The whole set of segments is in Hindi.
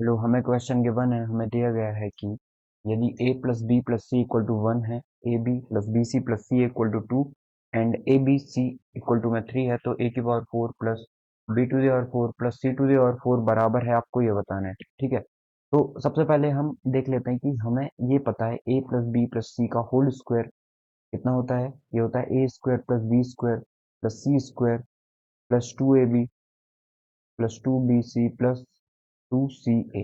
लो हमें क्वेश्चन गिवन है, हमें दिया गया है कि यदि a plus B plus c equal to 1 है, A B plus B C plus c equal to 2 and a b c equal to में 3 है, तो a की power 4 plus B to the power 4 plus C to the power 4 बराबर है, आपको ये बताना है। ठीक है, तो सबसे पहले हम देख लेते हैं कि हमें ये पता है a plus B plus C का होल स्क्वायर कितना होता है। ये होता है A square plus B square plus C square plus 2ab plus 2bc plus 2ca।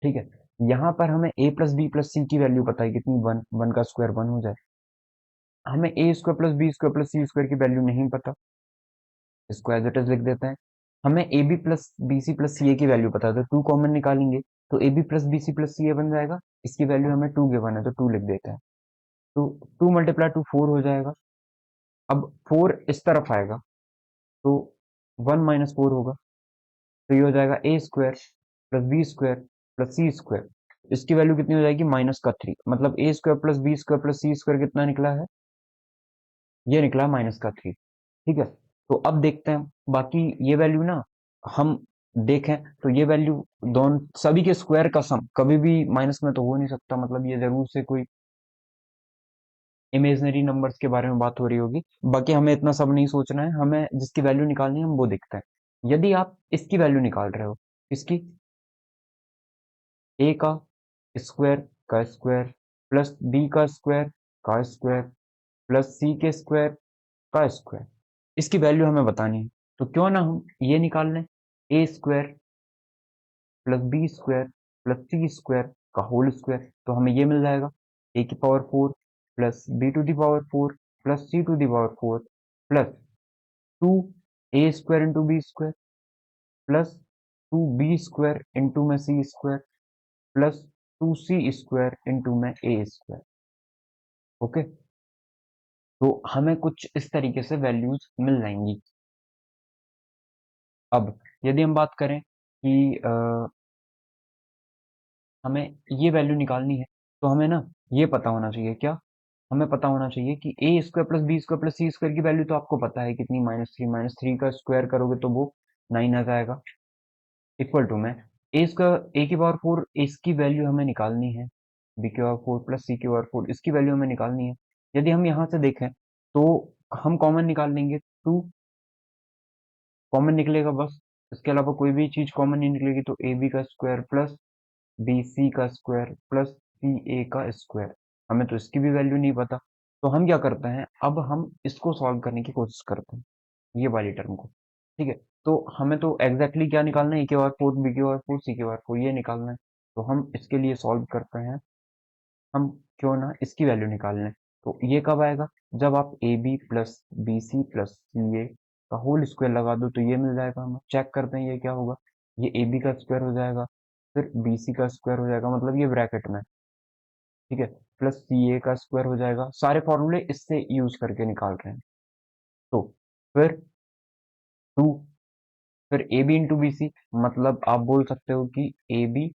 ठीक है, यहाँ पर हमें a प्लस बी प्लस सी की वैल्यू पता है कितनी, 1, 1 का स्क्वायर 1 हो जाए। हमें A square plus B square plus C square की वैल्यू नहीं पता, इसको एज इट इज लिख देते हैं। हमें A B plus B C plus C A की वैल्यू पता है, तो 2 कॉमन निकालेंगे तो A B plus B C plus C A बन जाएगा। इसकी वैल्यू हमें 2 गिवन है तो 2 लिख देते हैं। तो 2 मल्टीप्लाई टू 4 हो जाएगा। अब 4 इस तरफ आएगा तो 1 माइनस 4 होगा, तो ये हो जाएगा A square plus B square plus C square. इसकी वैल्यू कितनी हो जाएगी, माइनस का 3, मतलब A square plus B square plus C square कितना निकला है, ये निकला माइनस का 3। ठीक है, तो अब देखते हैं बाकी ये वैल्यू ना, हम देखें तो ये वैल्यू दोनों सभी के स्क्वायर का सम कभी भी माइनस में तो हो नहीं सकता, मतलब ये जरूर से कोई इमेजनरी नंबर्स के बारे में बात हो रही होगी। बाकी हमें इतना सब नहीं सोचना है, हमें जिसकी वैल्यू निकालनी है हम वो देखते हैं। यदि आप इसकी वैल्यू निकाल रहे हो, इसकी ए का स्क्वायर प्लस बी का स्क्वायर प्लस सी के स्क्वायर का स्क्वायर, इसकी वैल्यू हमें बतानी है। तो क्यों ना हम ये निकाल लें, A square plus B square plus C square का होल स्क्वायर, तो हमें ये मिल जाएगा ए की power 4 plus B to the power 4 plus C to the power 4 plus 2 A square into B square plus 2b square into में C square plus 2c square into में ए स्क्वायर। ओके, तो हमें कुछ इस तरीके से वैल्यूज मिल जाएंगी। अब यदि हम बात करें कि हमें ये वैल्यू निकालनी है, तो हमें ना ये पता होना चाहिए, क्या हमें पता होना चाहिए कि A square plus B square plus C square की वैल्यू तो आपको पता है कितनी, -3, -3 का स्क्वायर करोगे तो वो 9 आ जाएगा, इक्वल टू में ए स्क्वायर ए की पावर 4 इसकी वैल्यू हमें निकालनी है, बी की पावर 4 प्लस सी की पावर 4 इसकी वैल्यू हमें निकालनी है। यदि हम यहाँ से देखें तो हम कॉमन निकाल लेंगे, 2 कॉमन निकलेगा बस, इसके अलावा कोई भी चीज कॉमन नहीं निकलेगी, तो ए बी का स्क्वायर प्लस बी सी का स्क्वायर प्लस सी ए का स्क्वायर। हमें तो इसकी भी वैल्यू नहीं पता, तो हम क्या करते हैं, अब हम इसको सॉल्व करने की कोशिश करते हैं, ये वाली टर्म को। ठीक है, तो हमें तो एग्जैक्टली क्या निकालना है, ए के पावर 4 बी के पावर 4 सी के पावर 4 ये निकालना है। तो हम इसके लिए सॉल्व करते हैं, हम क्यों ना इसकी वैल्यू निकाल लें। तो ये कब आएगा, जब आप A B plus B C plus सी ए का होल स्क्वायर लगा दो तो ये मिल जाएगा। हम चेक करते हैं ये क्या होगा, ये ए बी का स्क्वायर हो जाएगा, फिर बी सी का स्क्वायर हो जाएगा, मतलब ये ब्रैकेट में, ठीक है, प्लस सी ए का स्क्वायर हो जाएगा। सारे फॉर्मूले इससे यूज करके निकाल रहे हैं। तो फिर 2, फिर a b into b c, मतलब आप बोल सकते हो कि ए बी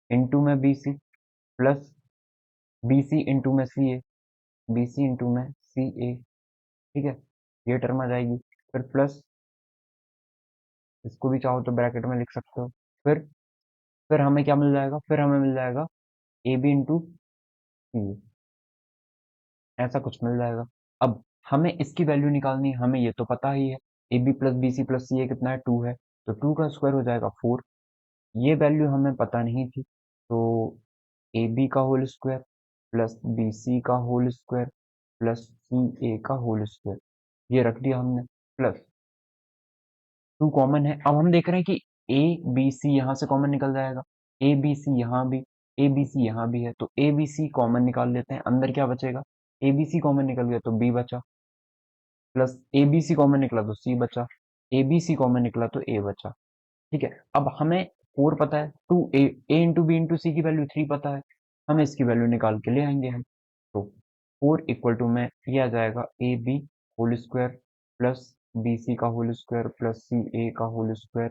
इंटू में बी सी प्लस बी सी इंटू में सी ए, बी सी इंटू में सी ए। ठीक है, ये टर्म आ जाएगी, फिर प्लस, इसको भी चाहो तो ब्रैकेट में लिख सकते हो। फिर हमें क्या मिल जाएगा, फिर हमें मिल जाएगा ए बी इंटू सी ए, ऐसा कुछ मिल जाएगा। अब हमें इसकी वैल्यू निकालनी है, हमें ये तो पता ही है, A B plus B C plus C A कितना है, 2 है, तो 2 का स्क्वायर हो जाएगा 4। ये वैल्यू हमें पता नहीं थी, तो ए बी का whole square plus B c का होल स्क्वायर प्लस सी ए का होल स्क्वायर, ये रख दिया हमने, प्लस 2 कॉमन है। अब हम देख रहे हैं कि ए बी सी यहाँ से कॉमन निकल जाएगा, ए बी सी यहाँ भी, ए बी सी यहाँ भी है, तो ए बी सी कॉमन निकाल लेते हैं, अंदर क्या बचेगा, ए बी सी कॉमन निकल गया तो बी बचा, plus a b c common निकला तो सी बचा, ए बी सी कॉमन निकला तो ए बचा। ठीक है, अब हमें 4 पता है, 2 ए इंटू बी इंटू सी की वैल्यू 3 पता है, हमें इसकी वैल्यू निकाल के ले आएंगे हम। तो 4 इक्वल टू में ये आ जाएगा a b whole square plus B c का होल स्क्वायर प्लस सी ए का whole square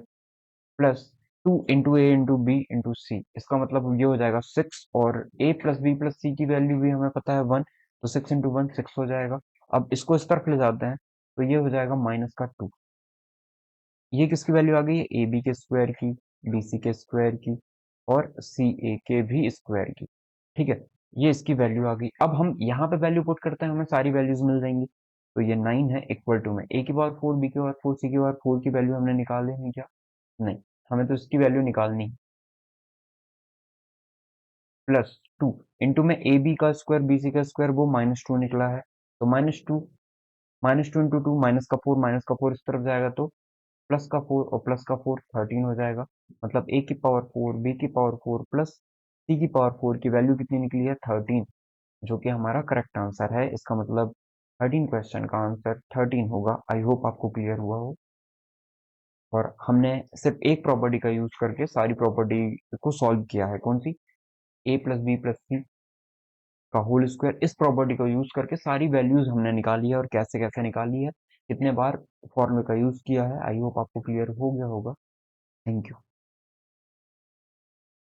plus 2 into a into b into c, इसका मतलब ये हो जाएगा 6, और ए प्लस बी प्लस सी की वैल्यू भी हमें पता है 1, तो 6 इंटू 1 6 हो जाएगा। अब इसको इस तरफ ले जाते हैं तो ये हो जाएगा माइनस का 2। ये किसकी वैल्यू आ गई है, ए बी के स्क्वायर की, बी सी के स्क्वायर की, और सी ए के भी स्क्वायर की। ठीक है, ये इसकी वैल्यू आ गई। अब हम यहाँ पे वैल्यू पुट करते हैं, हमें सारी वैल्यूज मिल जाएंगी। तो ये 9 है इक्वल टू में a⁴, b⁴, c⁴ की वैल्यू हमने निकाल लेनी क्या? नहीं, हमें तो इसकी वैल्यू निकालनी है। +2 इंटू में ए बी का स्क्वायर बी सी का स्क्वायर वो -2 निकला है, तो -2 इंटू 2 माइनस का 4 इस तरफ जाएगा तो प्लस का 4 और प्लस का 4 13 हो जाएगा। मतलब a⁴ b⁴ प्लस c⁴ की वैल्यू कितनी निकली है? 13, जो कि हमारा करेक्ट आंसर है। इसका मतलब 13 क्वेश्चन का आंसर 13 होगा। आई होप आपको क्लियर हुआ हो। और हमने सिर्फ एक प्रॉपर्टी का यूज करके सारी प्रॉपर्टी को सॉल्व किया है। कौन सी? a plus B plus C का होल स्क्वायर। इस प्रॉपर्टी को यूज करके सारी वैल्यूज हमने निकाली है, और कैसे कैसे निकाली है, कितने बार फॉर्मूले का यूज किया है। आई होप आपको क्लियर हो गया होगा। Thank you.